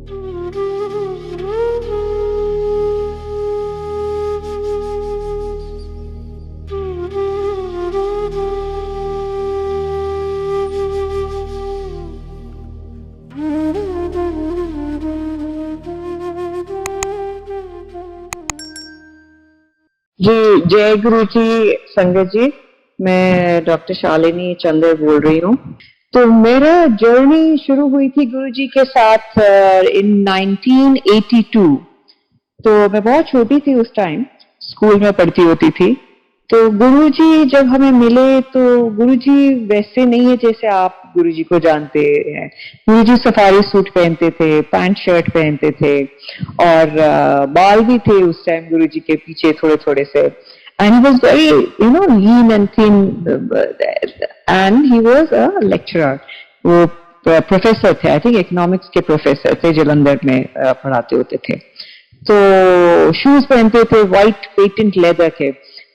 जी, जय गुरु जी, संगत जी। मैं डॉक्टर शालिनी चंद्र बोल रही हूँ। तो मेरा जर्नी शुरू हुई थी गुरु जी के साथ इन 1982। तो मैं बहुत छोटी थी उस टाइम, स्कूल में पढ़ती होती थी। तो गुरुजी जब हमें मिले तो गुरुजी वैसे नहीं है जैसे आप गुरुजी को जानते हैं। गुरुजी सफारी सूट पहनते थे, पैंट शर्ट पहनते थे और बाल भी थे उस टाइम गुरुजी के पीछे थोड़े थोड़े से। And he was very lean and thin and he was a lecturer. वो प्रोफेसर थे, आई थिंक इकोनॉमिक्स के प्रोफेसर थे, जालंधर में पढ़ाते होते थे। तो शूज पहनते थे, व्हाइट पेटेंट लेदर के।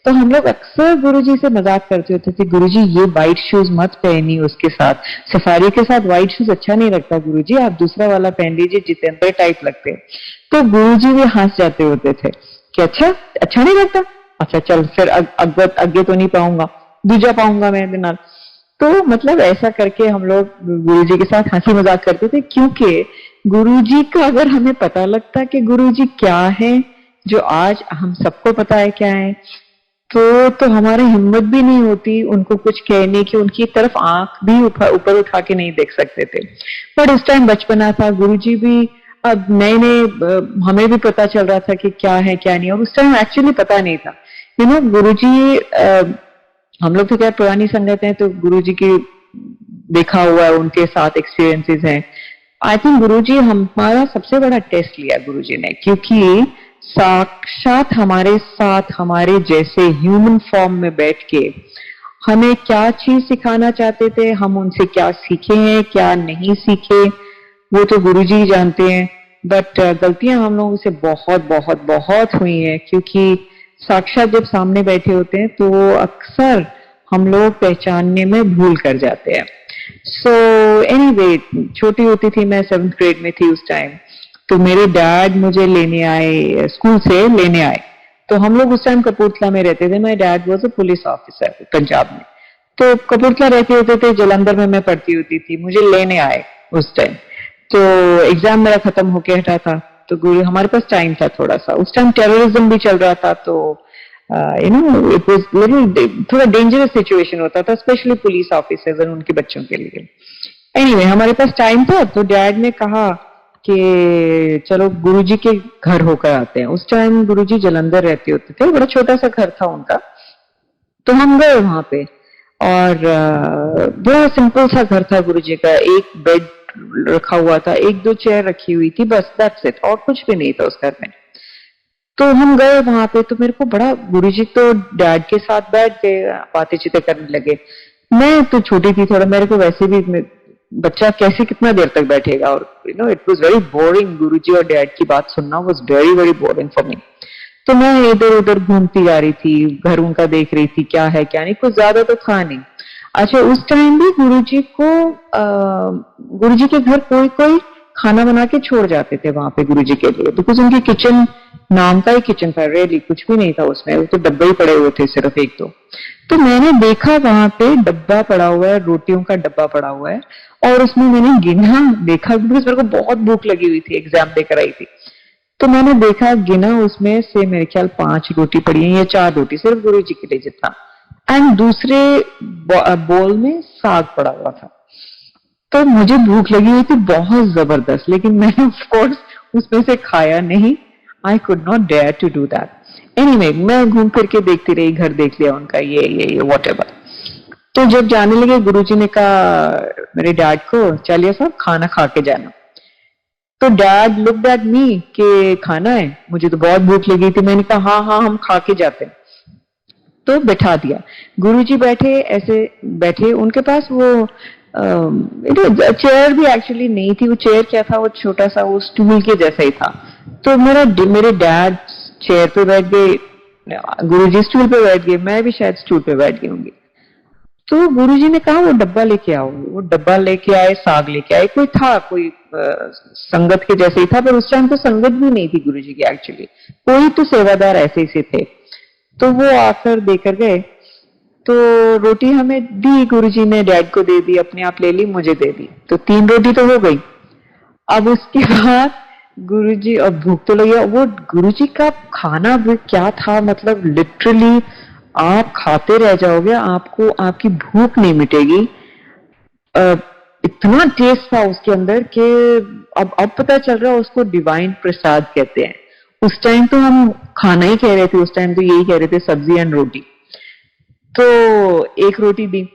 तो हम लोग अक्सर गुरुजी से मजाक करते होते थे, गुरुजी ये व्हाइट शूज मत पहनिए उसके साथ, सफारी के साथ व्हाइट शूज अच्छा नहीं लगता गुरुजी, आप दूसरा वाला पहन लीजिए, जितेंद्र टाइप लगते। तो गुरुजी भी हंस जाते होते थे कि अच्छा अच्छा नहीं लगता, अच्छा चल फिर आगे तो नहीं पाऊंगा, दूजा पाऊंगा मैं बिना। तो मतलब ऐसा करके हम लोग गुरुजी के साथ हंसी मजाक करते थे, क्योंकि गुरुजी का अगर हमें पता लगता कि गुरुजी क्या है, जो आज हम सबको पता है क्या है, तो हमारी हिम्मत भी नहीं होती उनको कुछ कहने की, उनकी तरफ आंख भी ऊपर उठा के नहीं देख सकते थे। पर उस टाइम बचपना था, गुरुजी भी अब नए नए हमें भी पता चल रहा था कि क्या है क्या नहीं, और उस टाइम एक्चुअली पता नहीं था। गुरुजी हम लोग तो क्या पुरानी संगत है, तो गुरुजी की देखा हुआ है, उनके साथ एक्सपीरियंसेस हैं। आई थिंक गुरुजी हमारा सबसे बड़ा टेस्ट लिया गुरुजी ने, क्योंकि साक्षात हमारे साथ हमारे जैसे ह्यूमन फॉर्म में बैठ के हमें क्या चीज सिखाना चाहते थे, हम उनसे क्या सीखे हैं क्या नहीं सीखे, वो तो गुरुजी ही जानते हैं। बट गलतियां हम लोगों से बहुत बहुत बहुत हुई हैं, क्योंकि साक्षात जब सामने बैठे होते हैं तो अक्सर हम लोग पहचानने में भूल कर जाते हैं। सो एनीवे, छोटी होती थी मैं, 7th ग्रेड में थी उस टाइम। तो मेरे डैड मुझे लेने आए, स्कूल से लेने आए। तो हम लोग उस टाइम कपूरथला में रहते थे, my dad was a police officer Punjab में। तो कपूरथला रहते होते थे, जालंधर में मैं पढ़ती होती थी, मुझे लेने आए उस टाइम। तो एग्जाम मेरा खत्म होके हटा था, तो गुरु हमारे पास टाइम था थोड़ा सा, उस टाइम टेररिज्म भी चल रहा था, तो इट वाज लिटिल थोड़ा डेंजरस सिचुएशन होता था, स्पेशली पुलिस ऑफिसर्स और उनके बच्चों के लिए। एनीवे हमारे पास टाइम था, तो डैड ने कहा कि चलो गुरुजी के घर होकर आते हैं। उस टाइम गुरुजी जालंधर रहते होते थे, बड़ा छोटा सा घर था उनका। तो हम गए वहां पे, और बड़ा सिंपल सा घर था गुरुजी का, एक बेड रखा हुआ था, एक दो चेयर रखी हुई थी, बस दैट्स इट, और कुछ भी नहीं था उस घर में। तो हम गए वहां पे, तो मेरे को बड़ा, गुरुजी तो डैड के साथ बैठ गए, बातें चीतें करने लगे। मैं तो छोटी थी थोड़ा, मेरे को वैसे भी बच्चा कैसे कितना देर तक बैठेगा, और इट वाज वेरी बोरिंग, गुरुजी और डैड की बात सुनना was very very boring for me. तो मैं इधर उधर घूमती जा रही थी, घर उनका देख रही थी क्या है क्या नहीं, कुछ ज्यादा तो था नहीं। अच्छा, उस टाइम भी गुरुजी के घर कोई कोई खाना बना के छोड़ जाते थे वहां पे गुरुजी के लिए, बिकॉज उनकी किचन नाम का ही किचन था, रेली कुछ भी नहीं था उसमें, वो तो डब्बे ही पड़े हुए थे सिर्फ एक दो। तो मैंने देखा वहां पे डब्बा पड़ा हुआ है, रोटियों का डब्बा पड़ा हुआ है, और उसमें मैंने गिना, देखा, बिकॉज मेरे को बहुत भूख लगी हुई थी, एग्जाम देकर आई थी। तो मैंने देखा, गिना, उसमें से मेरे ख्याल 5 रोटी पड़ी है या 4 रोटी, सिर्फ गुरु जी के लिए जितना, एंड दूसरे बोल में साग पड़ा हुआ था। तो मुझे भूख लगी हुई थी बहुत जबरदस्त, लेकिन मैंने ऑफ कोर्स उसमें से खाया नहीं। I could not dare to do that. Anyway, मैं घूम फिर के देखती रही, घर देख लिया उनका, ये व्हाटएवर। तो जब जाने लगे, गुरुजी ने कहा मेरे डैड को, चलिए साहब खाना खा के जाना। तो डैड लुक्ड एट मी कि खाना है, मुझे तो बहुत भूख लगी थी। मैंने कहा हाँ हाँ हम खा के जाते हैं। तो बैठा दिया, गुरुजी बैठे, ऐसे बैठे, उनके पास वो चेयर भी एक्चुअली नहीं थी, वो चेयर क्या था, वो छोटा सा वो स्टूल के जैसा ही था। तो मेरे डैड चेयर पे बैठ गए, गुरुजी स्टूल पे बैठ गए, मैं भी शायद स्टूल पे बैठ गई होंगी। तो गुरुजी ने कहा वो डब्बा लेके आओ। वो डब्बा लेके आए, साग लेके आए। कोई था, कोई संगत के जैसे ही था, पर उस टाइम तो संगत भी नहीं थी गुरुजी की एक्चुअली, कोई तो सेवादार ऐसे ही से थे। तो वो आकर देकर गए। तो रोटी हमें दी गुरुजी ने, डैड को दे दी, अपने आप ले ली, मुझे दे दी। तो 3 रोटी तो हो गई। अब उसके बाद गुरुजी, अब भूख तो लगी। वो गुरुजी का खाना भी क्या था, मतलब लिटरली आप खाते रह जाओगे, आपको आपकी भूख नहीं मिटेगी। अ, इतना टेस्ट था उसके अंदर कि अब पता चल रहा है उसको डिवाइन प्रसाद कहते हैं। उस टाइम तो हम खाना ही कह रहे थे, उस टाइम तो यही कह रहे थे, सब्जी एंड रोटी। तो एक रोटी दी,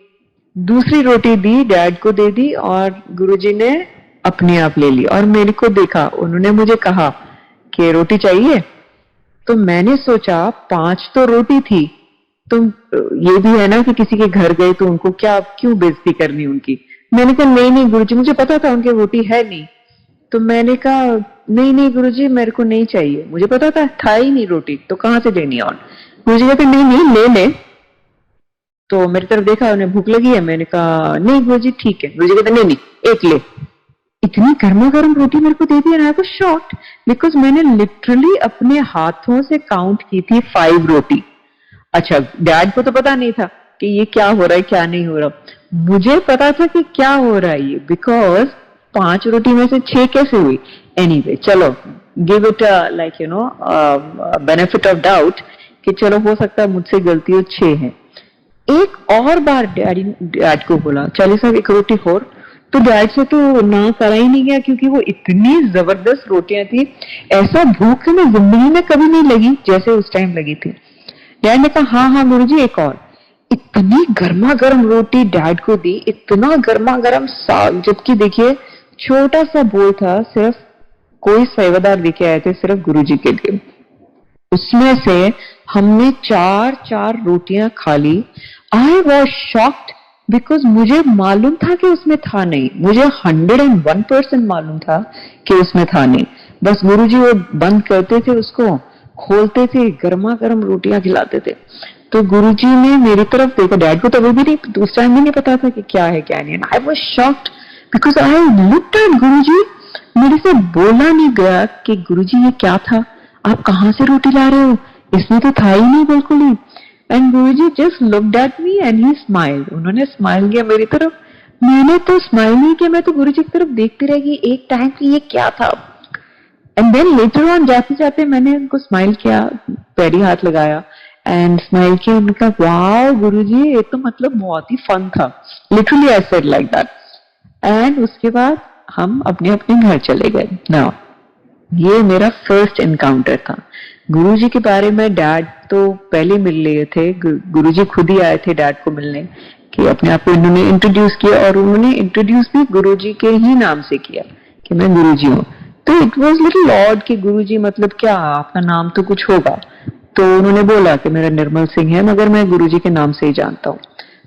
दूसरी रोटी दी, डैड को दे दी, और गुरुजी ने अपने आप ले ली। और मेरे को देखा, उन्होंने मुझे कहा कि रोटी चाहिए। तो मैंने सोचा 5 तो रोटी थी, तो ये भी है ना कि किसी के घर गए तो उनको क्या, क्यों बेइज्जती करनी उनकी। मैंने कहा नहीं नहीं गुरुजी, मुझे पता था उनके रोटी है नहीं। तो मैंने कहा नहीं नहीं गुरुजी, मेरे को नहीं चाहिए, मुझे पता था ही नहीं रोटी, तो कहाँ से देनी है। और गुरुजी कहते नहीं नहीं ले ले। तो मेरी तरफ देखा, उन्हें भूख लगी है। मैंने कहा नहीं गुरुजी ठीक है। गुरुजी कहते नहीं नहीं एक ले। इतनी गर्मा गर्म रोटी मेरे को दे दी, आई वाज शॉक्ड, बिकॉज मैंने लिटरली अपने हाथों से काउंट की थी 5 रोटी। अच्छा, डैड को तो पता नहीं था कि ये क्या हो रहा है, क्या नहीं हो रहा। मुझे पता था कि क्या हो रहा है ये, बिकॉज 5 रोटी में से 6 कैसे हुई। एनीवे चलो, give it like you know benefit of doubt कि चलो हो सकता है मुझसे गलती हो, 6 है। एक और बार डैड को बोला चलिए साहब एक रोटी और। तो डैड से तो ना करा ही नहीं गया, क्योंकि वो इतनी जबरदस्त रोटियां थी, ऐसा भूख में जिंदगी में कभी नहीं लगी जैसे उस टाइम लगी थी। डैड ने कहा हाँ हाँ गुरुजी एक और। इतनी गर्मा गर्म रोटी डैड को दी, इतना गर्मा गर्म साग, जबकि देखिए छोटा सा बोल था, सिर्फ कोई सेवादार लेके आए थे सिर्फ गुरुजी के लिए। उसमें से हमने 4 रोटियां खा ली। आई वॉज शॉक्ड, बिकॉज मुझे मालूम था कि उसमें था नहीं, मुझे 101% मालूम था कि उसमें था नहीं। बस गुरुजी वो बंद करते थे, उसको खोलते थे, गर्मा गर्म रोटियां खिलाते थे। तो गुरुजी ने मेरी तरफ देखा, डैड को तो अभी भी नहीं, उस टाइम भी नहीं पता था कि क्या है क्या नहीं। I was shocked because I looked at Guruji. मेरे से बोला नहीं गया कि गुरुजी ये क्या था, आप कहाँ से रोटी ला रहे हो, इसमें तो था ही नहीं बिल्कुल ही। And Guruji just looked at me and he smiled. उन्होंने स्माइल किया मेरी तरफ, मैंने तो स्माइल नहीं किया, मैं तो गुरुजी की तरफ देखती रह गई एक टाइम की ये क्या था। एंड देन लेटर ऑन जाते जाते मैंने उनको स्माइल किया, पैरी हाथ लगाया एंड स्माइल किया। उनका वाओ गुरुजी ये तो मतलब बहुत ही फन था, literally I said like that. And उसके बाद हम अपने अपने घर चले गए। नाउ ये मेरा फर्स्ट एनकाउंटर था। गुरुजी के बारे में डैड तो पहले मिल लिए थे, गुरुजी खुद ही आए थे डैड को मिलने, कि अपने आप को इन्होंने इंट्रोड्यूस किया, और उन्होंने इंट्रोड्यूस भी गुरुजी के ही नाम से किया कि मैं गुरुजी हूँ। तो इट वाज लिटिल ऑड कि गुरुजी मतलब क्या, आपका नाम तो कुछ होगा। तो उन्होंने बोला कि मेरा निर्मल सिंह है, मगर मैं गुरुजी के नाम से ही जानता हूँ।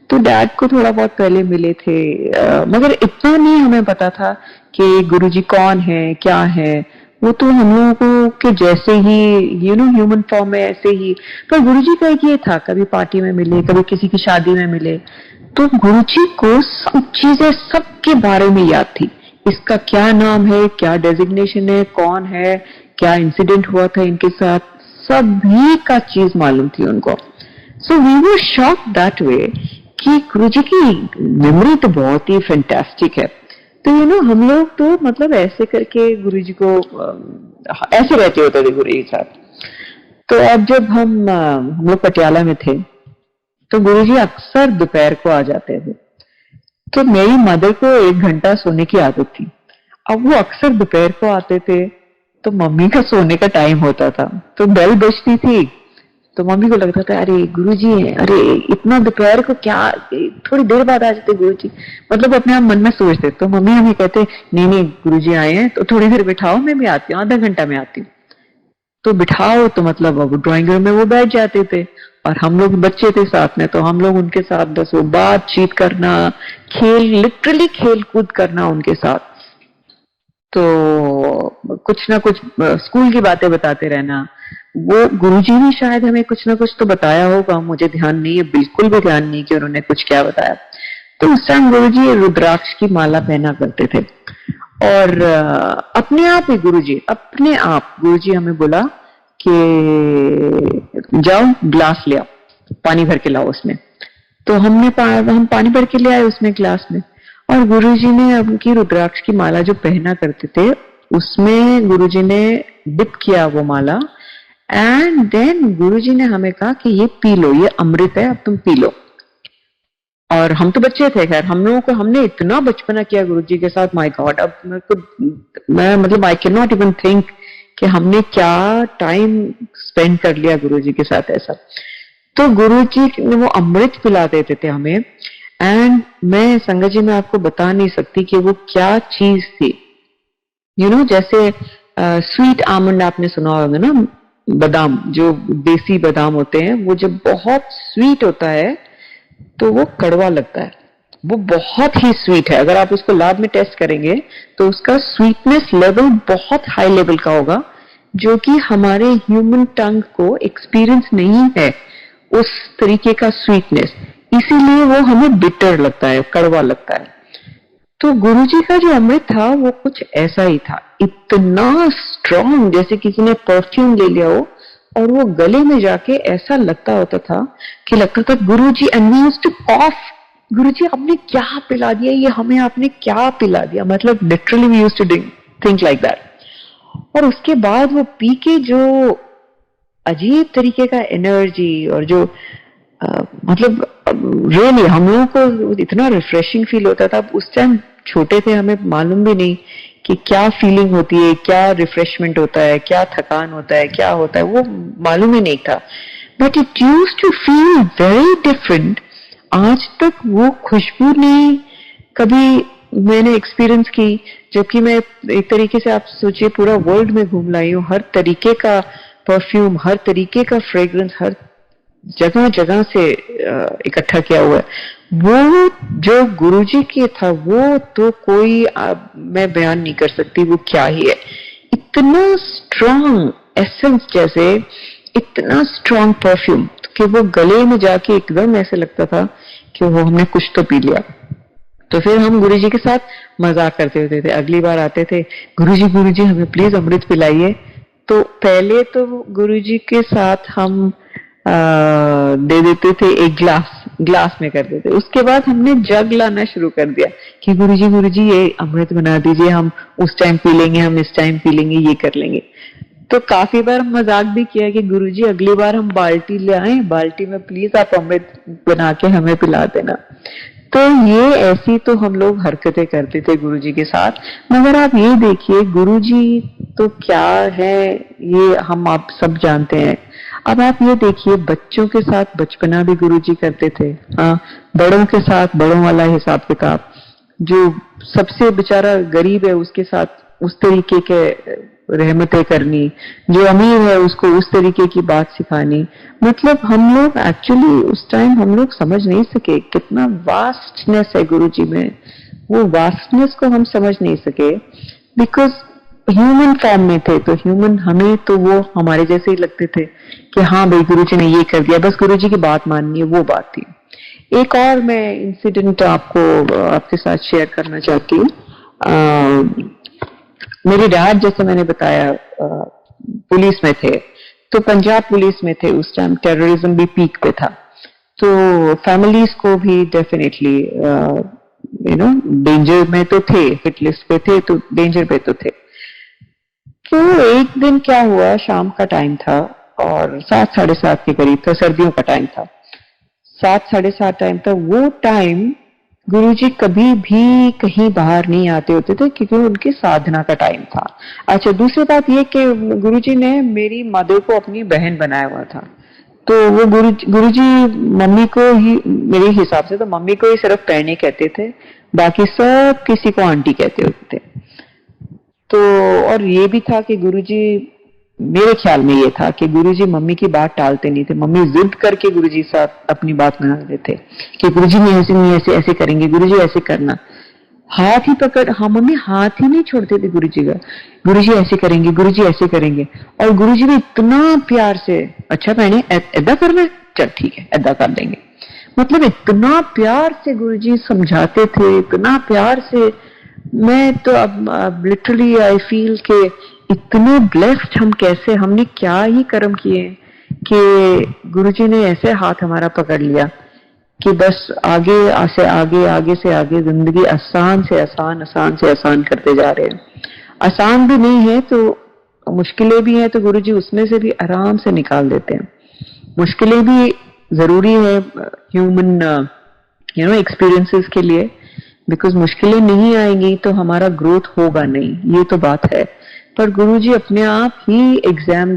तो डैड को थोड़ा बहुत पहले मिले थे, मगर इतना नहीं हमें पता था कि गुरुजी कौन है क्या है। वो तो हम लोगों को के जैसे ही यू नो ह्यूमन फॉर्म में ऐसे ही। पर गुरुजी का एक ये था, कभी पार्टी में मिले, कभी किसी की शादी में मिले, तो गुरुजी को सब चीजें सबके बारे में याद थी। इसका क्या नाम है, क्या डेजिग्नेशन है, कौन है, क्या इंसिडेंट हुआ था इनके साथ, सभी का चीज मालूम थी उनको। So we were shock that वे कि गुरुजी की मेमोरी तो बहुत ही फैंटास्टिक है। तो यू नो हम लोग तो मतलब ऐसे करके गुरुजी को ऐसे रहते होते थे गुरुजी के साथ। तो अब जब हम लोग पटियाला में थे, तो गुरुजी अक्सर दोपहर को आ जाते थे। तो मेरी मदर को 1 घंटा सोने की आदत थी। अब वो अक्सर दोपहर को आते थे, तो मम्मी का सोने का टाइम होता था, तो बेल बजती थी। तो मम्मी को लगता था अरे गुरुजी हैं, अरे इतना दोपहर को क्या, थोड़ी देर बाद आ जाते गुरुजी, मतलब अपने आप मन में सोचते। तो मम्मी हमें कहते नहीं नहीं गुरुजी आए हैं तो थोड़ी देर बिठाओ, मैं भी आती हूँ, आधा घंटा में आती हूँ। तो बिठाओ तो मतलब अब ड्राइंग रूम में वो बैठ जाते थे, और हम लोग बच्चे थे साथ में, तो हम लोग उनके साथ बस वो बातचीत करना, खेल, लिटरली खेल कूद करना उनके साथ। तो कुछ ना कुछ स्कूल की बातें बताते रहना, वो गुरुजी ने शायद हमें कुछ ना कुछ तो बताया होगा, मुझे ध्यान नहीं है, बिल्कुल भी ध्यान नहीं कि उन्होंने कुछ क्या बताया। तो उस टाइम गुरुजी रुद्राक्ष की माला पहना करते थे और अपने आप ही गुरुजी हमें बोला कि जाओ ग्लास ले आओ, पानी भर के लाओ उसमें। तो हम पानी भर के ले आए उसमें ग्लास में, और गुरुजी ने उनकी रुद्राक्ष की माला जो पहना करते थे उसमें गुरुजी ने डिप किया वो माला, एंड देन गुरुजी ने हमें कहा कि ये पी लो, ये अमृत है, अब तुम पी लो। और हम तो बच्चे थे, खैर हम लोगों को, हमने इतना बचपना किया गुरुजी के साथ, माय गॉड। अब मैं मतलब I can not even think कि हमने क्या टाइम स्पेंड कर लिया गुरुजी के साथ ऐसा। तो गुरुजी ने वो अमृत पिला देते थे हमें, एंड मैं संगत जी मैं आपको बता नहीं सकती कि वो क्या चीज थी। जैसे स्वीट आमंड आपने सुना होगा ना, बादाम, जो देसी बादाम होते हैं, वो जब बहुत स्वीट होता है तो वो कड़वा लगता है, वो बहुत ही स्वीट है। अगर आप उसको लैब में टेस्ट करेंगे तो उसका स्वीटनेस लेवल बहुत हाई लेवल का होगा, जो कि हमारे ह्यूमन टंग को एक्सपीरियंस नहीं है उस तरीके का स्वीटनेस, इसीलिए वो हमें बिटर लगता है, कड़वा लगता है। तो गुरुजी का जो अमृत था वो कुछ ऐसा ही था, इतना स्ट्रॉन्ग, जैसे किसी ने परफ्यूम ले लिया हो और वो गले में जाके ऐसा लगता होता था कि लगता था गुरुजी, एंड वी यूज्ड टू कॉफ, गुरुजी आपने क्या पिला दिया, ये हमें आपने क्या पिला दिया, मतलब literally we used to think like that. और उसके बाद वो पी के जो अजीब तरीके का एनर्जी, और जो मतलब रियली हम लोगों को इतना रिफ्रेशिंग फील होता था। उस टाइम छोटे थे, हमें मालूम भी नहीं कि क्या फीलिंग होती है, क्या रिफ्रेशमेंट होता है, क्या थकान होता है, क्या होता है, वो मालूम ही नहीं था। But it used to feel very different. आज तक वो खुशबू नहीं कभी मैंने एक्सपीरियंस की, जबकि मैं एक तरीके से आप सोचिए पूरा वर्ल्ड में घूम लाई हूँ, हर तरीके का परफ्यूम, हर तरीके का फ्रेग्रेंस, हर जगह जगह से इकट्ठा किया हुआ है। वो जो गुरुजी के था वो तो कोई मैं बयान नहीं कर सकती वो क्या ही है। इतना स्ट्रॉन्ग एसेंस, जैसे इतना स्ट्रॉन्ग परफ्यूम कि वो गले में जाके एकदम ऐसे लगता था कि वो हमने कुछ तो पी लिया। तो फिर हम गुरुजी के साथ मजाक करते होते थे, अगली बार आते थे, गुरुजी हमें प्लीज अमृत पिलाइए। तो पहले तो गुरुजी के साथ हम दे देते थे, एक ग्लास में कर देते। उसके बाद हमने जग लाना शुरू कर दिया कि गुरुजी ये अमृत बना दीजिए, हम उस टाइम पी लेंगे, हम इस टाइम पी लेंगे, ये कर लेंगे। तो काफी बार मजाक भी किया कि गुरुजी अगली बार हम बाल्टी ले आए, बाल्टी में प्लीज आप अमृत बना के हमें पिला देना। तो ये ऐसी तो हम लोग हरकतें करते थे गुरुजी के साथ। मगर आप ये देखिए, गुरुजी तो क्या है ये हम आप सब जानते हैं। अब आप ये देखिए, बच्चों के साथ बचपना भी गुरुजी करते थे, हाँ, बड़ों के साथ बड़ों वाला हिसाब किताब, जो सबसे बेचारा गरीब है उसके साथ उस तरीके के रहमतें करनी, जो अमीर है उसको उस तरीके की बात सिखानी। मतलब हम लोग एक्चुअली उस टाइम हम लोग समझ नहीं सके कितना वास्टनेस है गुरुजी में। वो वास्टनेस को हम समझ नहीं सके बिकॉज ह्यूमन फॉर्म में थे, तो ह्यूमन हमें तो वो हमारे जैसे ही लगते थे कि हाँ भाई गुरुजी ने ये कर दिया, बस गुरुजी की बात माननी है, वो बात थी। एक और मैं इंसिडेंट आपके साथ शेयर करना चाहती हूँ। मेरे डैड, जैसे मैंने बताया, पुलिस में थे, तो पंजाब पुलिस में थे उस टाइम, टेररिज्म भी पीक पे था, तो फैमिलीज को भी डेफिनेटली डेंजर में तो थे, हिट लिस्ट पे थे, तो डेंजर पे तो थे। तो एक दिन क्या हुआ, शाम का टाइम था और 7 साढ़े 7 के करीब था, सर्दियों का टाइम था, 7 साढ़े 7 टाइम था। वो टाइम गुरुजी कभी भी कहीं बाहर नहीं आते होते थे क्योंकि उनकी साधना का टाइम था। अच्छा, दूसरी बात ये कि गुरुजी ने मेरी मदर को अपनी बहन बनाया हुआ था, तो वो गुरुजी मम्मी को ही, मेरे हिसाब से तो मम्मी को ही सिर्फ पहने कहते थे, बाकी सब किसी को आंटी कहते होते थे। तो और ये भी था कि गुरुजी, मेरे ख्याल में ये था कि गुरुजी मम्मी की बात टालते नहीं थे, मम्मी जिद करके गुरुजी साथ अपनी बात मना देते कि गुरुजी नहीं, ऐसे नहीं, ऐसे ऐसे करेंगे, गुरुजी ऐसे करना। हाथ ही पकड़, हाँ मम्मी हाथ ही नहीं छोड़ते थे गुरुजी का। गुरुजी ऐसे करेंगे, गुरुजी ऐसे करेंगे, और गुरुजी भी इतना प्यार से, अच्छा मैंने ऐदा करना है, चल ठीक है ऐदा कर देंगे। मतलब इतना प्यार से गुरुजी समझाते थे, इतना प्यार से। मैं तो अब लिटरली आई फील के इतने ब्लेस्ड हम, कैसे हमने क्या ही कर्म किए कि गुरुजी ने ऐसे हाथ हमारा पकड़ लिया कि बस आगे से आगे, आगे से आगे जिंदगी आसान से आसान, आसान से आसान करते जा रहे हैं। आसान भी नहीं है तो मुश्किलें भी हैं, तो गुरुजी उसमें से भी आराम से निकाल देते हैं। मुश्किलें भी जरूरी है ह्यूमन एक्सपीरियंसेस के लिए, बिकॉज मुश्किलें नहीं आएंगी तो हमारा ग्रोथ होगा नहीं, ये तो बात है। पर गुरुजी अपने आप ही एग्जाम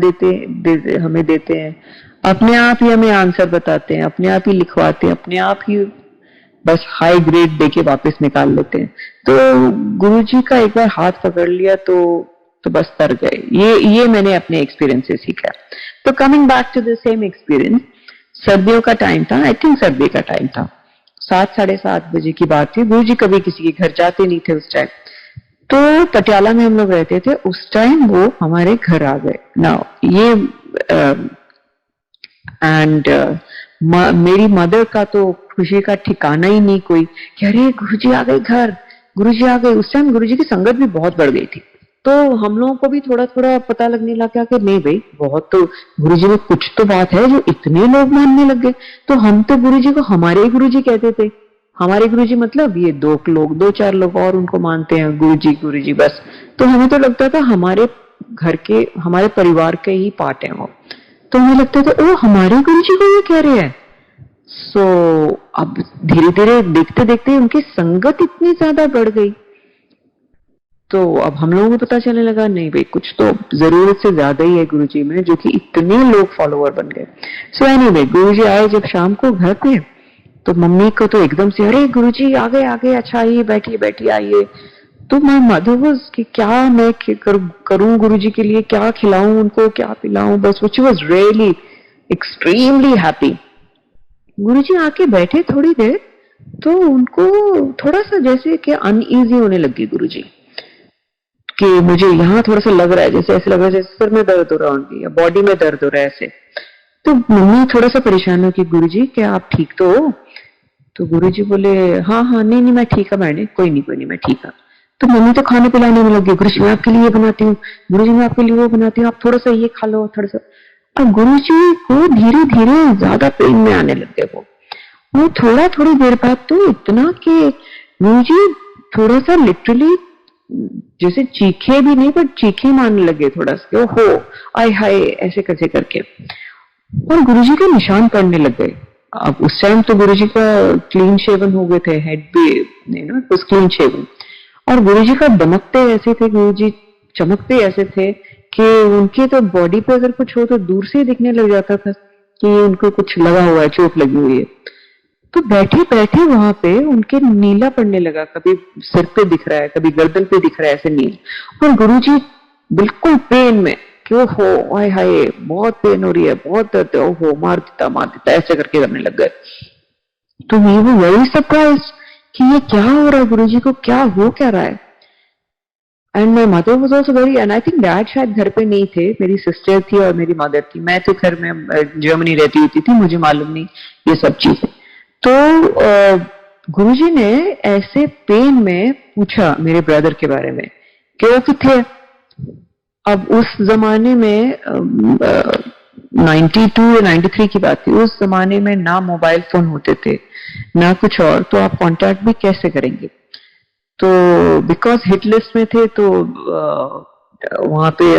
हमें देते हैं, अपने आप ही हमें आंसर बताते हैं, अपने आप ही लिखवाते हैं, अपने आप ही बस हाई ग्रेड देके वापस निकाल लेते हैं। तो गुरुजी का एक बार हाथ पकड़ लिया तो बस तर गए। ये मैंने अपने एक्सपीरियंस से सीखा। तो coming back to the same experience, सर्दियों का टाइम था, आई थिंक सर्दी का टाइम था, 7-7:30 बजे की बात थी। गुरुजी कभी किसी के घर जाते नहीं थे उस टाइम। तो पटियाला में हम लोग रहते थे उस टाइम, वो हमारे घर आ गए ना। ये एंड मेरी मदर का तो खुशी का ठिकाना ही नहीं कोई, कि अरे गुरुजी आ गए घर, गुरुजी आ गए। उस टाइम गुरुजी की संगत भी बहुत बढ़ गई थी, तो हम लोगों को भी थोड़ा थोड़ा पता लगने लगा कि नहीं भाई बहुत तो गुरुजी में कुछ तो बात है जो इतने लोग मानने लग गए। तो हम तो गुरुजी को हमारे गुरुजी कहते थे। हमारे गुरुजी मतलब ये 2-4 लोग और उनको मानते हैं गुरुजी गुरुजी बस। तो हमें तो लगता था हमारे घर के, हमारे परिवार के ही पार्ट है वो। तो हमें लगता था ओ हमारे गुरुजी को ये कह रहे हैं। सो अब धीरे धीरे देखते देखते उनकी संगत इतनी ज्यादा बढ़ गई, तो अब हम लोगों को पता चलने लगा नहीं भाई कुछ तो जरूरत से ज्यादा ही है गुरुजी में, जो कि इतने लोग फॉलोअर बन गए। सो एनीवे गुरुजी आए जब शाम को घर पे, तो मम्मी को तो एकदम से अरे गुरुजी आ गए, अच्छा आइए बैठिए बैठिए आइए। तो माय मदर वाज कि क्या मैं करूं गुरुजी के लिए, क्या खिलाऊं उनको, क्या पिलाऊं, बस which was really extremely happy. Guruji आके बैठे थोड़ी देर, तो उनको थोड़ा सा जैसे कि अनईजी होने लगी गुरुजी, कि मुझे यहाँ थोड़ा सा लग रहा है, जैसे ऐसे लग रहा है जैसे सिर में दर्द हो रहा है उनकी, या बॉडी में दर्द हो रहा है ऐसे। तो मम्मी थोड़ा सा परेशान हो कि गुरुजी क्या आप ठीक तो हो? तो गुरुजी बोले हाँ हाँ नहीं नहीं मैं ठीक है मैंने, कोई नहीं मैं ठीक है। तो मम्मी तो खाने पिलाने में लगी, गुरुजी मैं आपके लिए बनाती हूँ, गुरुजी मैं आपके लिए वो बनाती हूँ, आप थोड़ा सा ये खा लो थोड़ा सा। अब गुरुजी को धीरे धीरे ज्यादा पेन में आने लग गए। वो थोड़ी देर बाद तो इतना कि गुरुजी थोड़ा सा लिटरली जैसे चीखे भी नहीं पर चीखे मारने लगे थोड़ा सा, ओहो आय हाय ऐसे कैसे करके, और गुरुजी के निशान पड़ने लग गए। अब उस टाइम तो गुरुजी का क्लीन शेवन हो गए थे, हेड भी कुछ क्लीन शेवन, और गुरुजी का दमकते ऐसे थे, गुरुजी चमकते ऐसे थे कि उनके तो बॉडी पे अगर कुछ हो तो दूर से ही दिखने लग जाता था कि उनको कुछ लगा हुआ है, चोट लगी हुई है। तो बैठे बैठे वहां पे उनके नीला पड़ने लगा, कभी सिर पे दिख रहा है कभी गर्दन पे दिख रहा है ऐसे नील, और गुरुजी बिल्कुल पेन में कि ओहो हाय हाय बहुत पेन हो रही है, बहुत दर्द है, ओहो मार देता ऐसे करके करने लग गए। तो वी वर वेरी सरप्राइज कि ये क्या हो रहा है, गुरुजी को क्या हो क्या रहा है। And my mother was also very, and I think dad शायद घर पे नहीं थे, मेरी सिस्टर थी और मेरी मदर थी, मैं तो घर में जर्मनी रहती होती थी, मुझे मालूम नहीं ये सब चीजें। तो गुरुजी ने ऐसे पेन में पूछा मेरे ब्रदर के बारे में कि वो किथे। अब उस जमाने में 92 या 93 की बात थी, उस जमाने में ना मोबाइल फोन होते थे ना कुछ और, तो आप कांटेक्ट भी कैसे करेंगे। तो बिकॉज हिट लिस्ट में थे तो वहां पे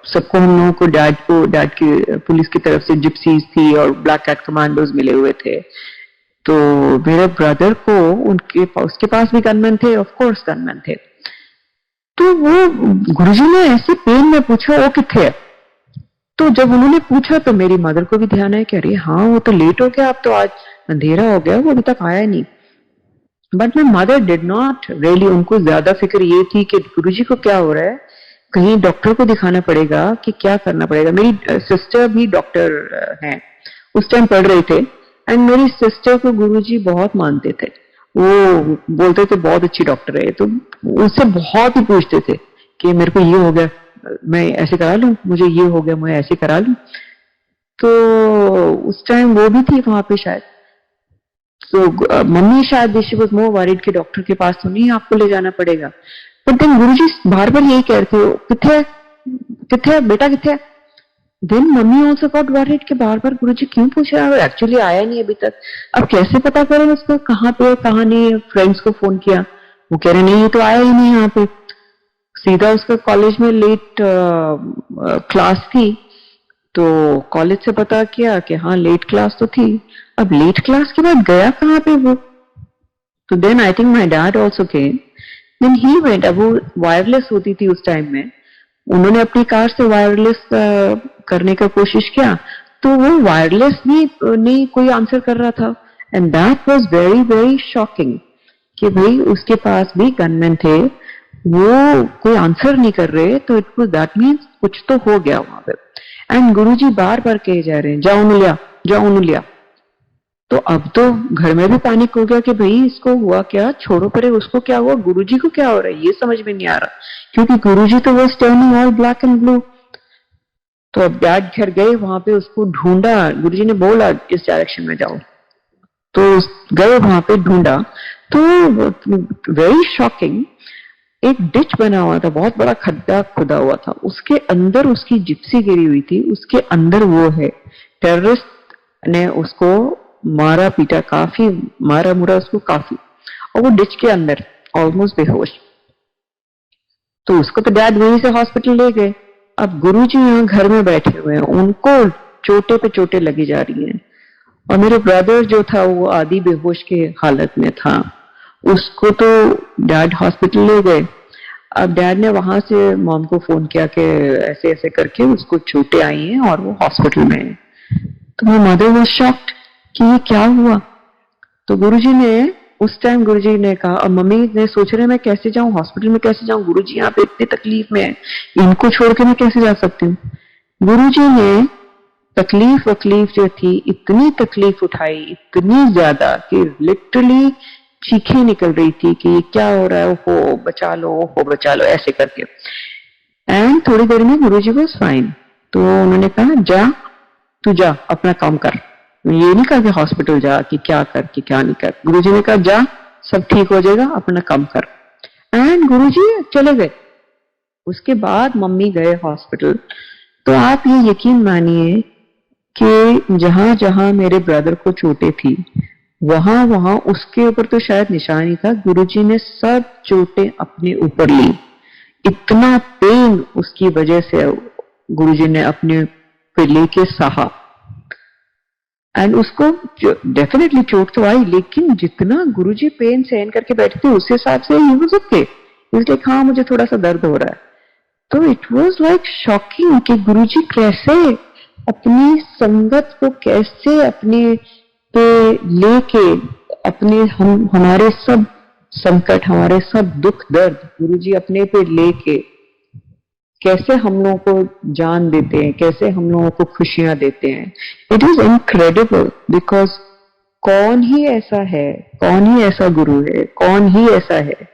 सबको, हम लोगों को डैड की पुलिस की तरफ से जिप्सीज थी और ब्लैक कैट कमांडोज मिले हुए थे। तो मेरे ब्रदर को उसके पास भी गनमैन थे, ऑफ कोर्स गनमैन थे। तो वो गुरुजी ने ऐसे पेन में पूछा वो किथे है। तो जब उन्होंने पूछा तो मेरी मदर को भी ध्यान आया कि अरे हाँ वो तो लेट हो गया, अब तो आज अंधेरा हो गया, वो अभी तक आया नहीं। But my mother did not really, उनको ज्यादा फिक्र ये थी कि गुरुजी को क्या हो रहा है, कहीं डॉक्टर को दिखाना पड़ेगा कि क्या करना पड़ेगा। मेरी सिस्टर भी डॉक्टर हैं, उस टाइम पढ़ रहे थे, एंड मेरी सिस्टर को गुरुजी बहुत मानते थे, वो बोलते थे बहुत अच्छी डॉक्टर है, तो उससे बहुत ही पूछते थे कि मेरे को ये हो गया, मैं ऐसे करा लूं, मुझे ये हो गया, मैं ऐसे करा लूं। तो उस टाइम वो भी थी वहां पे शायद, तो मम्मी शायद शी वाज मोर वरीड कि डॉक्टर के पास तो नहीं आपको ले जाना पड़ेगा। बट देन गुरुजी बार बार यही कहते हो, किथे किथे बेटा किथे। Then mummy also got worried कि बार बार गुरुजी क्यों पूछ रहा है, एक्चुअली आया नहीं अभी तक, अब कैसे पता करें उसको कहाँ पे कहाँ नहीं। फ्रेंड्स को फोन किया, वो कह रहे नहीं ये तो आया ही नहीं यहाँ पे। सीधा उसका कॉलेज में लेट क्लास थी, तो कॉलेज से पता किया कि हाँ लेट क्लास तो थी। अब लेट क्लास के बाद गया कहाँ पे वो। तो then I think my dad also came, then he went. अब वो वायरलेस होती थी उस टाइम में, उन्होंने अपनी कार से वायरलेस करने का कोशिश किया, तो वो वायरलेस भी नहीं कोई आंसर कर रहा था। And that was very very shocking कि भाई उसके पास भी गनमैन थे, वो कोई आंसर नहीं कर रहे, तो इट वाज दैट मींस कुछ तो हो गया वहां पे। एंड गुरुजी बार बार कहे जा रहे हैं जाओ उन्हें लिया, जाओ उन्हें लिया। तो अब तो घर में भी पैनिक हो गया कि भाई इसको हुआ क्या, छोड़ो परे उसको क्या हुआ, गुरुजी को क्या हो रहा है ये समझ में नहीं आ रहा, क्योंकि गुरुजी तो वो turning all black and blue. तो अब डैड घर गए वहां पे, उसको ढूंढा, गुरुजी ने बोला इस डायरेक्शन में जाओ, तो गए वहां पे ढूंढा, तो वेरी शॉकिंग, एक डिच बना हुआ था, बहुत बड़ा खड्डा खुदा हुआ था, उसके अंदर उसकी जिप्सी गिरी हुई थी, उसके अंदर वो है। टेररिस्ट ने उसको मारा पीटा, काफी मारा मुरा उसको काफी, और वो डिच के अंदर ऑलमोस्ट बेहोश। तो उसको तो डैड वहीं से हॉस्पिटल ले गए। अब गुरुजी यहाँ घर में बैठे हुए हैं, उनको चोटे पे चोटे लगी जा रही हैं, और मेरे ब्रदर जो था वो आधी बेहोश के हालत में था, उसको तो डैड हॉस्पिटल ले गए। अब डैड ने वहां से मॉम को फोन किया कि ऐसे ऐसे करके उसको चोटें आई हैं और वो हॉस्पिटल में है। तो माय मदर वाज शॉक्ड कि ये क्या हुआ। तो गुरुजी ने उस टाइम गुरुजी ने कहा, और मम्मी ने सोच रहे मैं कैसे जाऊं हॉस्पिटल में, कैसे जाऊं, गुरुजी यहाँ पे इतनी तकलीफ में है, इनको छोड़ के मैं कैसे जा सकती हूँ। गुरुजी ने तकलीफ वकलीफ जो थी, इतनी तकलीफ उठाई, इतनी ज्यादा कि लिटरली चीखें निकल रही थी कि क्या हो रहा है, हो बचा लो, हो बचा लो, ऐसे करके। एंड थोड़ी देर में गुरुजी वाज फाइन। तो उन्होंने कहा जा, तू जा अपना काम कर, ये नहीं कहा कि हॉस्पिटल जा कि क्या कर कि क्या नहीं कर। गुरुजी ने कहा जा, सब ठीक हो जाएगा, अपना काम कर। एंड गुरुजी चले गए। उसके बाद मम्मी गए हॉस्पिटल। तो आप ये यकीन मानिए कि जहां जहां मेरे ब्रदर को चोटें थी, वहां वहां उसके ऊपर तो शायद निशान ही था, गुरुजी ने सब चोटें अपने ऊपर ली। इतना पेन उसकी वजह से गुरुजी ने अपने पे लेके सहा। एंड उसको डेफिनेटली चोट तो आई, लेकिन जितना गुरुजी पेन सहन करके बैठे थे उस हिसाब से ही वाज ओके, इसलिए हाँ मुझे थोड़ा सा दर्द हो रहा है। तो इट वाज लाइक शॉकिंग कि गुरुजी कैसे अपनी संगत को कैसे अपने पे लेके, अपने हमारे सब संकट, हमारे सब दुख दर्द गुरुजी अपने पे लेके कैसे हम लोगों को जान देते हैं, कैसे हम लोगों को खुशियां देते हैं। इट इज इनक्रेडिबल, बिकॉज कौन ही ऐसा है, कौन ही ऐसा गुरु है, कौन ही ऐसा है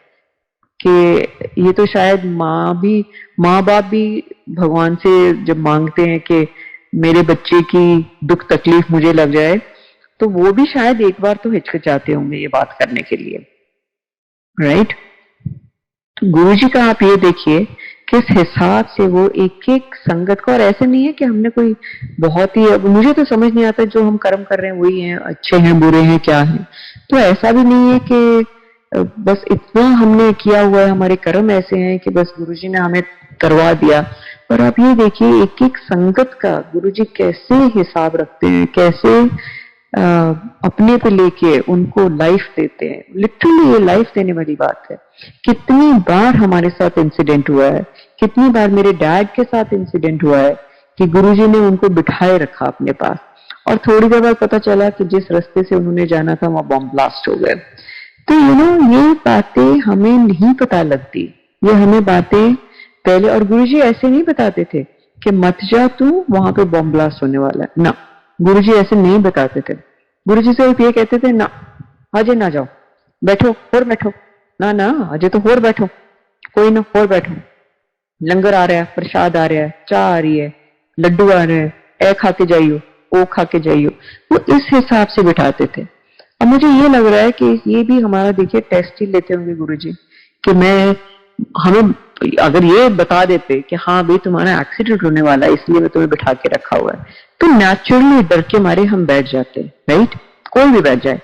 कि ये तो शायद माँ बाप भी भगवान से जब मांगते हैं कि मेरे बच्चे की दुख तकलीफ मुझे लग जाए, तो वो भी शायद एक बार तो हिचकिचाते होंगे ये बात करने के लिए, राइट। गुरु जी का आप ये देखिए किस हिसाब से वो एक एक संगत को, और ऐसे नहीं है कि हमने कोई बहुत ही, अब मुझे तो समझ नहीं आता जो हम कर्म कर रहे हैं वही हैं, अच्छे हैं बुरे हैं क्या है, तो ऐसा भी नहीं है कि बस इतना हमने किया हुआ है, हमारे कर्म ऐसे हैं कि बस गुरुजी ने हमें करवा दिया। पर आप ये देखिए एक एक संगत का गुरुजी कैसे हिसाब रखते हैं, कैसे अपने पे लेके उनको लाइफ देते हैं। लिटरली ये लाइफ देने वाली बात है। कितनी बार हमारे साथ इंसिडेंट हुआ है, कितनी बार मेरे डैड के साथ इंसिडेंट हुआ है कि गुरुजी ने उनको बिठाए रखा अपने पास, और थोड़ी देर बाद पता चला कि जिस रास्ते से उन्होंने जाना था वहां बॉम्ब ब्लास्ट हो गए। तो ये बातें हमें नहीं पता लगती, ये हमें बातें पहले, और गुरुजी ऐसे नहीं बताते थे कि मत जा तू वहां पे बॉम्ब ब्लास्ट होने वाला है, ना, गुरुजी ऐसे नहीं बताते थे। गुरुजी सिर्फ ये कहते थे ना, अजय ना जाओ, बैठो और बैठो, ना ना अजय तो और बैठो, कोई ना और बैठो, लंगर आ रहा है, प्रसाद आ रहा है, चाय आ रही है, लड्डू आ रहे हैं, ए खा के जाइयो, ओ खा के जाइयो। वो इस हिसाब से बिठाते थे। अब मुझे ये लग रहा है कि ये भी हमारा देखिए टेस्ट ही लेते होंगे गुरुजी, कि मैं हमें अगर ये बता देते कि हाँ भाई तुम्हारा एक्सीडेंट होने वाला है इसलिए मैं तुम्हें बिठा के रखा हुआ है, तो नेचुरली डर के मारे हम बैठ जाते, राइट, कोई भी बैठ जाए।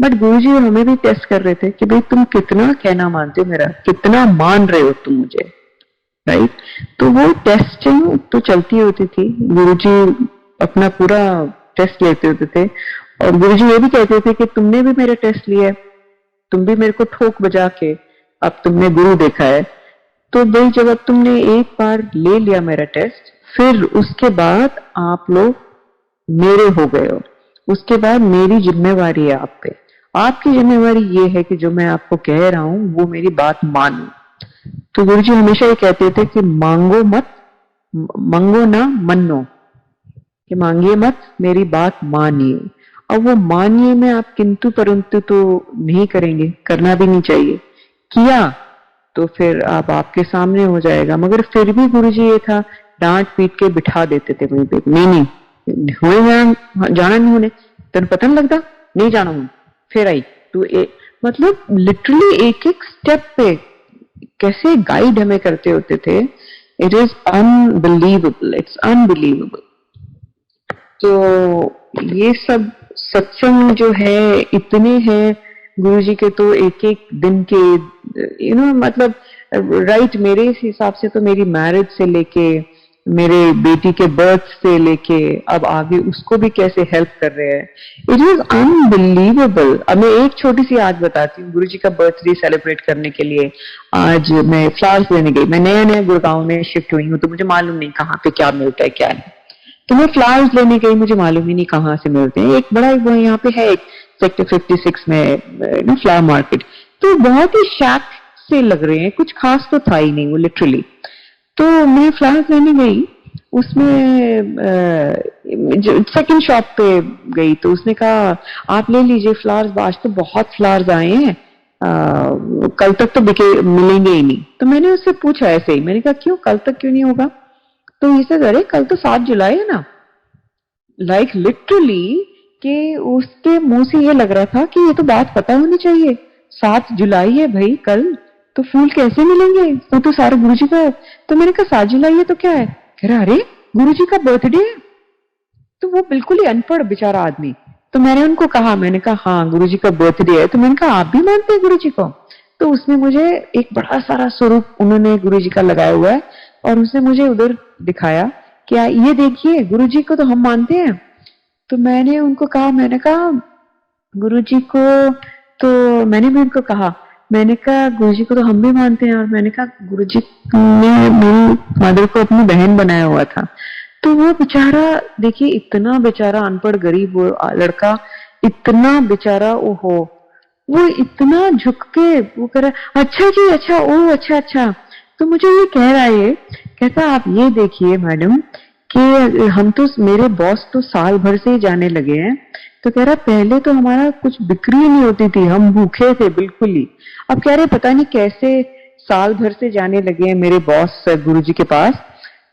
बट गुरुजी हमें भी टेस्ट कर रहे थे कि भाई तुम कितना कहना मानते हो मेरा, कितना मान रहे हो तुम मुझे, राइट। तो वो टेस्टिंग तो चलती होती थी, गुरुजी अपना पूरा टेस्ट लेते होते थे। और गुरुजी ये भी कहते थे कि तुमने भी मेरा टेस्ट लिया है, तुम भी मेरे को ठोक बजा के अब तुमने गुरु देखा है, तो भाई जब अब तुमने एक बार ले लिया मेरा टेस्ट, फिर उसके बाद आप लोग मेरे हो गए हो, उसके बाद मेरी जिम्मेवारी है आप पे। आपकी जिम्मेवारी ये है कि जो मैं आपको कह रहा हूं वो मेरी बात मानो। तो गुरुजी हमेशा ये कहते थे कि मांगो मत, मांगो ना मनो, कि मांगिए मत, मेरी बात मानिए। अब वो मानिए में आप किंतु परंतु तो नहीं करेंगे, करना भी नहीं चाहिए, किया तो फिर आप आपके सामने हो जाएगा। मगर फिर भी गुरुजी ये था, डांट पीट के बिठा देते थे वहीं पे, नहीं नहीं हुए जाना नहीं होने, तेन पता नहीं लगता, नहीं जाना हूं, फिर आई तू मतलब लिटरली एक एक स्टेप पे कैसे गाइड हमें करते होते थे। It is unbelievable, it's unbelievable. तो ये सब सत्संग जो है इतने हैं गुरुजी के, तो एक एक दिन के मतलब राइट, मेरे हिसाब से तो मेरी मैरिज से लेके मेरे बेटी के बर्थ से लेके अब आगे उसको भी कैसे हेल्प कर रहे हैं, इट इज अनबिलीवेबल। अब मैं एक छोटी सी आज बताती हूँ, गुरुजी का बर्थडे सेलिब्रेट करने के लिए आज मैं फ्लावर्स लेने गई। मैं नया नया गुड़गांव में शिफ्ट हुई हूँ, तो मुझे मालूम नहीं कहाँ पे क्या मिलता है क्या नहीं, तो मैं फ्लावर्स लेने गई, मुझे मालूम ही नहीं कहाँ से मिलते हैं। एक बड़ा वो यहाँ पे है एक सेक्टर 56 में ना फ्लावर मार्केट, तो बहुत ही शैक से लग रहे हैं, कुछ खास तो था ही नहीं वो लिटरली। तो मैं फ्लावर्स लेने गई, उसमें सेकंड शॉप पे गई, तो उसने कहा आप ले लीजिए फ्लावर्स, आज तो बहुत फ्लावर्स आए हैं, कल तक तो बिके मिलेंगे ही नहीं। तो मैंने उससे पूछा ऐसे ही, मैंने कहा क्यों, कल तक क्यों नहीं होगा? तो इसे अरे कल तो 7 जुलाई है ना, लाइक लिटरली कि उसके मुंह से ये लग रहा था कि ये तो बात पता होनी चाहिए, 7 जुलाई है भाई कल, तो फूल कैसे मिलेंगे, तो सारा गुरुजी का है। तो मैंने कहा 7 जुलाई है तो क्या है, कह रहा अरे गुरुजी का बर्थडे है। तो वो बिल्कुल ही अनपढ़ बेचारा आदमी। तो मैंने उनको कहा, मैंने कहा हाँ गुरुजी का बर्थडे है, तो मैंने कहा आप भी मानते हैं गुरुजी को? तो उसने मुझे एक बड़ा सारा स्वरूप उन्होंने गुरुजी का लगाया हुआ है और उसने मुझे उधर दिखाया, क्या ये देखिए गुरुजी को तो हम मानते हैं। तो मैंने उनको कहा, मैंने कहा गुरुजी को तो मैंने भी उनको कहा, मैंने कहा गुरुजी को तो हम भी मानते हैं, और मैंने कहा गुरुजी ने मेरी मदर को अपनी बहन बनाया हुआ था। तो वो बेचारा देखिए, इतना बेचारा अनपढ़ गरीब वो लड़का, इतना बेचारा, ओहो, वो इतना झुक के वो कर रहा, अच्छा जी अच्छा, ओ अच्छा अच्छा। तो मुझे ये कह रहा है, कहता आप ये देखिए मैडम कि हम तो, मेरे बॉस तो साल भर से ही जाने लगे हैं। तो कह रहा पहले तो हमारा कुछ बिक्री नहीं होती थी, हम भूखे थे बिल्कुल ही। अब कह रहे पता नहीं कैसे साल भर से जाने लगे हैं मेरे बॉस गुरुजी के पास।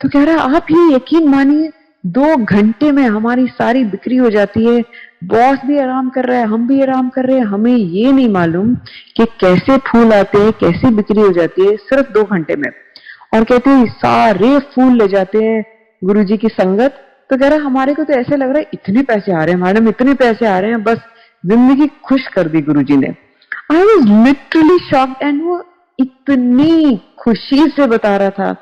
तो कह रहा आप ये यकीन मानिए 2 घंटे में हमारी सारी बिक्री हो जाती है, बॉस भी आराम कर रहा है, हम भी आराम कर रहे हैं, हमें ये नहीं मालूम कि कैसे फूल आते हैं, कैसे बिक्री हो जाती है सिर्फ 2 घंटे में। और कहते हैं सारे फूल ले जाते हैं गुरुजी की संगत। तो कह रहा हमारे को तो ऐसे लग रहा है इतने पैसे आ रहे हैं मैडम, इतने पैसे आ रहे हैं, बस जिंदगी खुश कर दी गुरुजी ने। I was literally shocked, and वो इतनी खुशी से बता रहा था,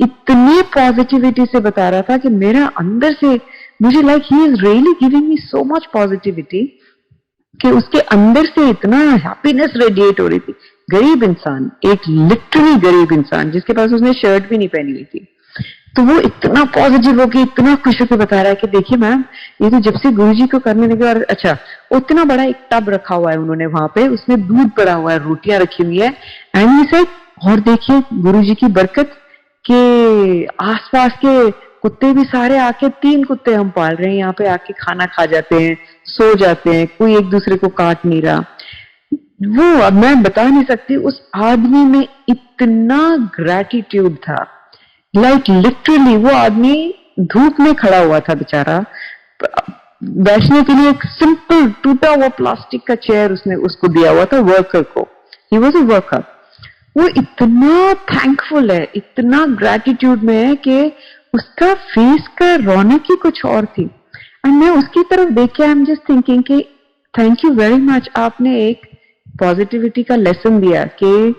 इतनी पॉजिटिविटी से बता रहा था कि मेरा अंदर से मुझे like he is really giving me so much positivity कि उसके अंदर से इतना हैप्पीनेस रेडिएट हो रही थी। गरीब इंसान, एक लिटरली गरीब इंसान जिसके पास उसने शर्ट भी नहीं पहनी हुई थी, तो वो इतना पॉजिटिव होकर इतना खुश होकर बता रहा है कि देखिए मैम, ये तो जब से गुरुजी को करने लगे, और अच्छा उतना बड़ा एक टब रखा हुआ है उन्होंने वहां पे, उसमें दूध पड़ा हुआ है, रोटियां रखी हुई है, एंड ही सेड, और देखिए गुरुजी की बरकत के आसपास के कुत्ते भी सारे आके, 3 कुत्ते हम पाल रहे हैं यहाँ पे, आके खाना खा जाते हैं, सो जाते हैं, कोई एक दूसरे को काट नहीं रहा। वो अब मैं बता नहीं सकती, उस आदमी में इतना ग्रैटिट्यूड था, लाइक लिटरली वो आदमी धूप में खड़ा हुआ था बेचारा, बैठने के लिए एक सिंपल टूटा हुआ प्लास्टिक का चेयर उसने उसको दिया हुआ था वर्कर को, ही वॉज अ वर्कर। वो इतना थैंकफुल है, इतना ग्रैटिट्यूड में है कि उसका फेस का रौनक ही कुछ और थी। एंड मैं उसकी तरफ देख के आई एम जस्ट थिंकिंग कि थैंक यू वेरी मच, आपने एक पॉजिटिविटी का लेसन दिया कि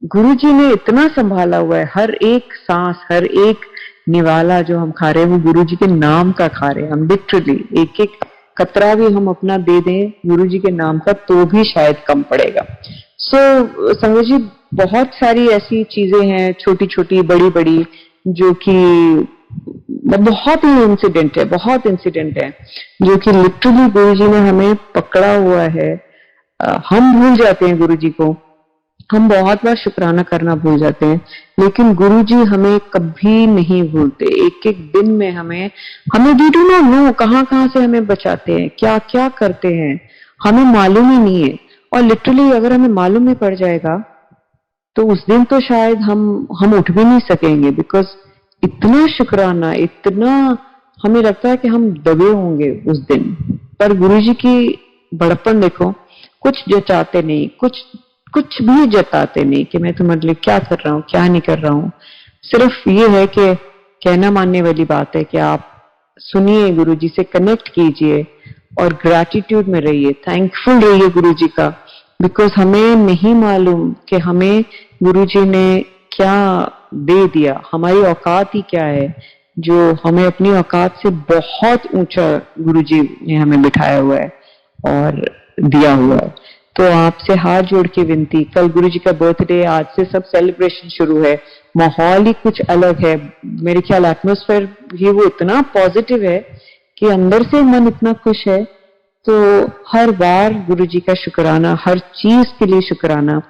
गुरुजी ने इतना संभाला हुआ है, हर एक सांस, हर एक निवाला जो हम खा रहे हैं वो गुरुजी के नाम का खा रहे हैं हम, लिटरली एक एक कतरा भी हम अपना दे दें गुरुजी के नाम का तो भी शायद कम पड़ेगा। सो संगत जी, बहुत सारी ऐसी चीजें हैं, छोटी छोटी बड़ी बड़ी, जो कि बहुत ही इंसिडेंट है, बहुत इंसिडेंट है जो कि लिटरली गुरुजी ने हमें पकड़ा हुआ है। हम भूल जाते हैं गुरुजी को, हम बहुत बार शुक्राना करना भूल जाते हैं, लेकिन गुरुजी हमें कभी नहीं भूलते। एक एक दिन में हमें वी डू नॉट नो कहाँ कहाँ से हमें बचाते हैं, क्या क्या करते हैं, हमें मालूम ही नहीं है। और लिटरली अगर हमें मालूम ही पड़ जाएगा तो उस दिन तो शायद हम उठ भी नहीं सकेंगे, बिकॉज इतना शुक्राना, इतना हमें लगता है कि हम दबे होंगे उस दिन। पर गुरुजी की बड़प्पन देखो, कुछ जताते नहीं, कुछ भी जताते नहीं कि मैं तुम्हारे लिए क्या कर रहा हूँ, क्या नहीं कर रहा हूँ। सिर्फ ये है कि कहना मानने वाली बात है कि आप सुनिए, गुरुजी से कनेक्ट कीजिए और ग्रैटिट्यूड में रहिए, थैंकफुल रहिए गुरुजी का, बिकॉज हमें नहीं मालूम कि हमें गुरुजी ने क्या दे दिया, हमारी औकात ही क्या है, जो हमें अपनी औकात से बहुत ऊंचा गुरुजी ने हमें बिठाया हुआ है और दिया हुआ है। तो आपसे हाथ जोड़ के विनती, कल गुरुजी का बर्थडे, आज से सब सेलिब्रेशन शुरू है, माहौल ही कुछ अलग है, मेरे ख्याल एटमॉस्फेयर ही वो इतना पॉजिटिव है कि अंदर से मन इतना खुश है। तो हर बार गुरुजी का शुक्राना, हर चीज के लिए शुक्राना,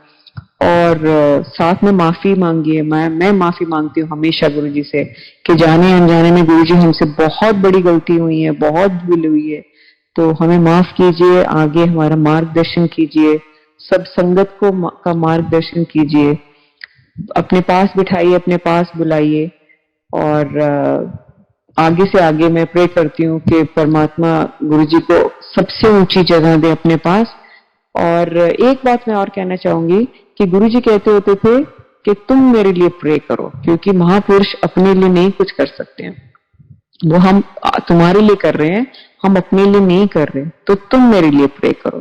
और साथ में माफी मांगिए। मैं माफी मांगती हूँ हमेशा गुरुजी से कि जाने अनजाने में गुरुजी हमसे बहुत बड़ी गलती हुई है, बहुत भूल हुई है, तो हमें माफ कीजिए, आगे हमारा मार्गदर्शन कीजिए, सब संगत को का मार्गदर्शन कीजिए, अपने पास बिठाइए, अपने पास बुलाइए। और आगे से आगे मैं प्रे करती हूँ कि परमात्मा गुरुजी को सबसे ऊंची जगह दे अपने पास। और एक बात मैं और कहना चाहूंगी कि गुरुजी कहते होते थे कि तुम मेरे लिए प्रे करो, क्योंकि महापुरुष अपने लिए नहीं कुछ कर सकते हैं, वो हम तुम्हारे लिए कर रहे हैं, हम अपने लिए नहीं कर रहे, तो तुम मेरे लिए प्रे करो।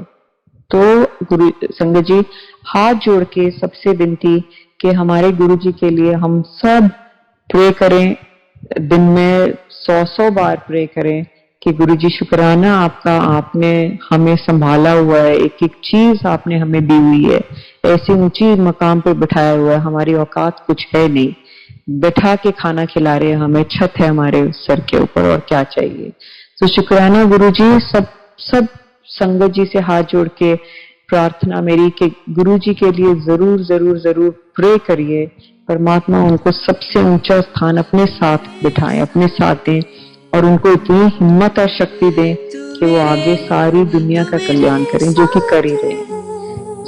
तो गुरु संगत जी, हाथ जोड़ के सबसे विनती कि हमारे गुरुजी के लिए हम सब प्रे करें, दिन में 100 बार प्रे करें कि गुरुजी शुक्राना आपका, आपने हमें संभाला हुआ है, एक एक चीज आपने हमें दी हुई है, ऐसे ऊंची मकाम पे बिठाया हुआ है, हमारी औकात कुछ है नहीं, बैठा के खाना खिला रहे हैं हमें, छत है हमारे सर के ऊपर, और क्या चाहिए। तो शुक्राना गुरुजी। सब संगत जी से हाथ जोड़ के प्रार्थना मेरी कि गुरुजी के लिए जरूर जरूर जरूर प्रे करिए, परमात्मा उनको सबसे ऊंचा स्थान अपने साथ बिठाएं, अपने साथ दें, और उनको इतनी हिम्मत और शक्ति दें कि वो आगे सारी दुनिया का कल्याण करें, जो कि कर ही रहे हैं।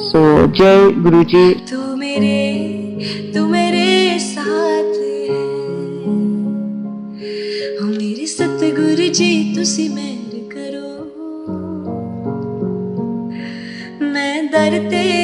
सो जय गुरुजी। तू मेरे साथ है, ओ मेरे सतगुरु जी तुसी मेहर करो, मैं दर ते